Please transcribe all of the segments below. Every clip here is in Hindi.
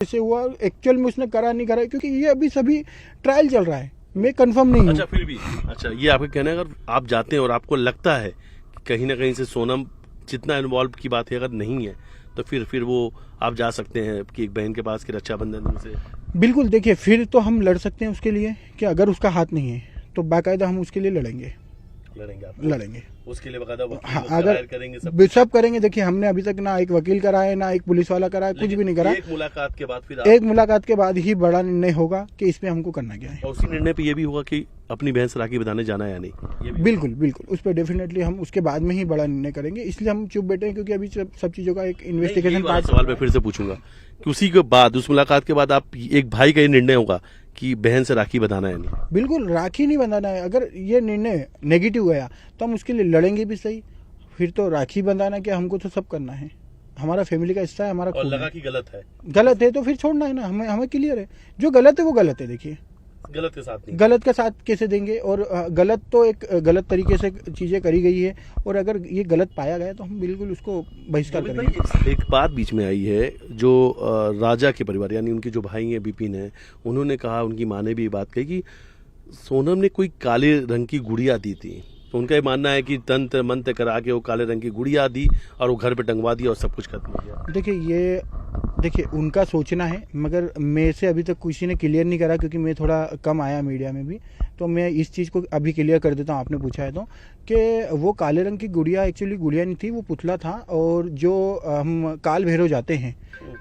जैसे हुआ एक्चुअल में उसने करा नहीं करा, क्योंकि ये अभी सभी ट्रायल चल रहा है, मैं कंफर्म नहीं हूँ। अच्छा फिर भी ये आपका कहना है, अगर आप जाते हैं और आपको लगता है कि कहीं ना कहीं से सोनम जितना इन्वॉल्व की बात है अगर नहीं है, तो फिर वो आप जा सकते हैं कि एक बहन के पास कि रक्षाबंधन से। बिल्कुल, देखिए फिर तो हम लड़ सकते हैं उसके लिए कि अगर उसका हाथ नहीं है तो बाकायदा हम उसके लिए लड़ेंगे आप लड़ेंगे उसके लिए बकायदा हाँ, वकील अगर हायर करेंगे सब करेंगे। देखिए हमने अभी तक ना एक वकील करा है, ना एक पुलिस वाला करा है, कुछ भी नहीं करा। एक मुलाकात के बाद फिर एक मुलाकात के बाद ही बड़ा निर्णय होगा कि इसमें हमको करना क्या है। और उसी निर्णय पे ये भी होगा कि अपनी बहन से राखी बंधाने जाना है या नहीं। ये भी बिल्कुल बिल्कुल, उस पर डेफिनेटली हम उसके बाद में ही बड़ा निर्णय करेंगे, इसलिए हम चुप बैठे हैं क्योंकि अभी सब चीजों का एक इन्वेस्टिगेशन पार्ट। सवाल मैं फिर से पूछूंगा कि उसी के बाद उस मुलाकात के बाद आप एक भाई का ये निर्णय होगा कि बहन से राखी बंधाना है नहीं। बिल्कुल राखी नहीं बंधाना है। अगर ये निर्णय नेगेटिव गया तो हम उसके लिए लड़ेंगे भी सही। फिर तो राखी बंधाना क्या, हमको तो सब करना है, हमारा फैमिली का हिस्सा है, हमारा और खून लगा है। कि गलत है, गलत है तो फिर छोड़ना है ना, हमें क्लियर है, जो गलत है वो गलत है। देखिए गलत के साथ नहीं, गलत के साथ कैसे देंगे, और गलत तो एक गलत तरीके से चीजें करी गई है, और अगर ये गलत पाया गया तो हम बिल्कुल उसको बहिष्कार करेंगे। एक बात बीच में आई है, जो राजा के परिवार यानी उनके जो भाई हैं विपिन है, उन्होंने कहा, उनकी माँ ने भी ये बात कही कि सोनम ने कोई काले रंग की गुड़िया दी थी, तो उनका ये मानना है कि तंत्र मंत्र करा के वो काले रंग की गुड़िया दी और वो घर पे टंगवा दिया और सब कुछ खत्म हो गया। देखिए उनका सोचना है, मगर मेरे से अभी तक किसी ने क्लियर नहीं करा, क्योंकि मैं थोड़ा कम आया मीडिया में भी, तो मैं इस चीज़ को अभी क्लियर कर देता हूँ, आपने पूछा है तो, कि वो काले रंग की गुड़िया एक्चुअली गुड़िया नहीं थी, वो पुतला था। और जो हम काल भैरव जाते हैं,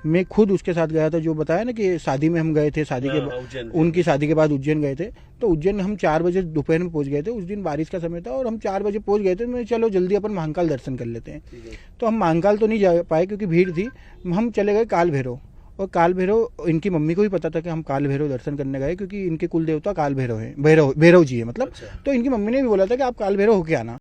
मैं खुद उसके साथ गया था, जो बताया ना कि शादी में हम गए थे, शादी के उनकी शादी के बाद उज्जैन गए थे, तो उज्जैन हम 4 बजे दोपहर में पहुंच गए थे। उस दिन बारिश का समय था और हम 4 बजे पहुंच गए थे। मैं चलो जल्दी अपन महाकाल दर्शन कर लेते हैं, तो हम महाकाल तो नहीं जा पाए क्योंकि भीड़ थी। हम चले गए काल भैरव, और काल भैरव इनकी मम्मी को भी पता था कि हम काल भैरव दर्शन करने गए, क्योंकि इनके कुल देवता काल भैरव है, भैरव जी है मतलब। तो इनकी मम्मी ने भी बोला था कि आप काल भैरव होके आना।